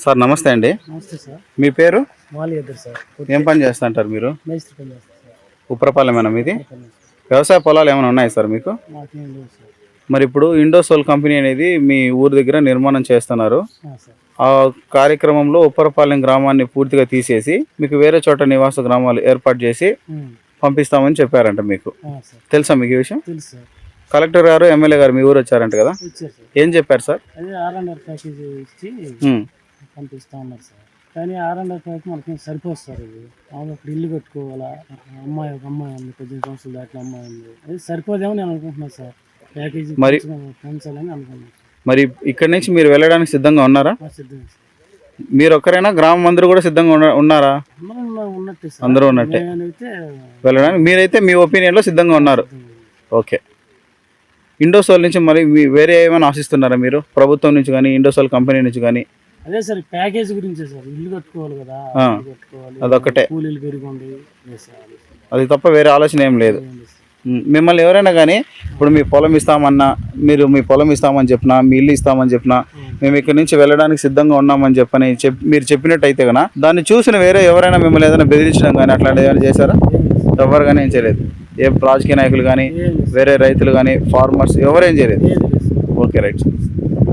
Sir నమస్తే అండి. నమస్తే సార్. మీ పేరు? మాలియద్దర్ సార్. ఏం పని చేస్తుంటారు మీరు? మేస్త్రి పని చేస్తాను సార్. ఉప్రపాలెమేనా మీది? పని చేస్తాను. వ్యవసాయ పొలాలు ఏమైనా ఉన్నాయి సార్ మీకు? మాకేం లేవు సార్. మరి ఇప్పుడు ఇండోసోల్ కంపెనీ అనేది మీ ఊరి దగ్గర నిర్మాణం చేస్తున్నారు. సార్. ఆ కార్యక్రమంలో ఉప్పరపాలెం గ్రామాన్ని పూర్తిగా తీసేసి మీకు వేరే చోట నివాస గ్రామాలు ఏర్పాటు చేసి పంపిస్తామని చెప్పారంట. మీకు సార్. తెలుసా మీకు ఈ విషయం? తెలుసు సార్. కలెక్టర్ గారు ఎమ్మెల్యే గారు మీ ఊరు వచ్చారంట కదా, ఇచ్చారు సార్. ఏం చెప్పారు సార్? అదే R&R ప్యాకేజ్ ఇచ్చి పంపిస్తా ఉన్నారు సార్. కానీ R&R ప్యాకేజ్ మనకి సరిపోదు సార్. ఇది మామూలు ఇప్పుడు ఇల్లు కట్టుకోవాలా, ఒక అమ్మాయి ఉంది, 18 సంవత్సరాలు దాటిన అమ్మాయి ఉంది, అది సరిపోదేమో నేను అనుకుంటున్నాను సార్. ప్యాకేజీ మరి పెంచాలని అనుకున్నాను. మరి ఇక్కడి నుంచి మీరు వెళ్ళడానికి సిద్ధంగా ఉన్నారా? సిద్ధంగా సార్. మీరు ఒక్కరైనా గ్రామం అందరూ కూడా సిద్ధంగా ఉన్నారా? ఉన్నట్టే సార్. అందరూ ఉన్నట్టే వెళ్ళడానికి మీరైతే మీ ఒపీనియన్లో సిద్ధంగా ఉన్నారు. ఓకే. ఇండోసోల్ నుంచి మరి వేరే ఏమైనా ఆశిస్తున్నారా మీరు? ప్రభుత్వం నుంచి కానీ ఇండోసోల్ కంపెనీ నుంచి కానీ? అదే సార్, ప్యాకేజ్ గురించే సార్. ఇల్లు కట్టుకోవాలి కదా, అదొక్కటే. కూలీలు పెరిగొండి, అది తప్ప వేరే ఆలోచన ఏం లేదు. మిమ్మల్ని ఎవరైనా కానీ ఇప్పుడు మీ పొలం ఇస్తామన్నా, మీరు మీ పొలం ఇస్తామని చెప్పినా, మీ ఇల్లు ఇస్తామని చెప్పినా, మేము ఇక్కడి నుంచి వెళ్ళడానికి సిద్ధంగా ఉన్నామని మీరు చెప్పినట్టయితే కన్నా దాన్ని చూసిన వేరే ఎవరైనా మిమ్మల్ని ఏదైనా బెదిరించడం కానీ అట్లాంటివి ఏమైనా చేశారా? ఎవరు కానీ ఏం చేయలేదు. ఏ రాజకీయ నాయకులు కానీ, వేరే రైతులు కానీ, ఫార్మర్స్ ఎవరేం చేయలేదు. Okay, right.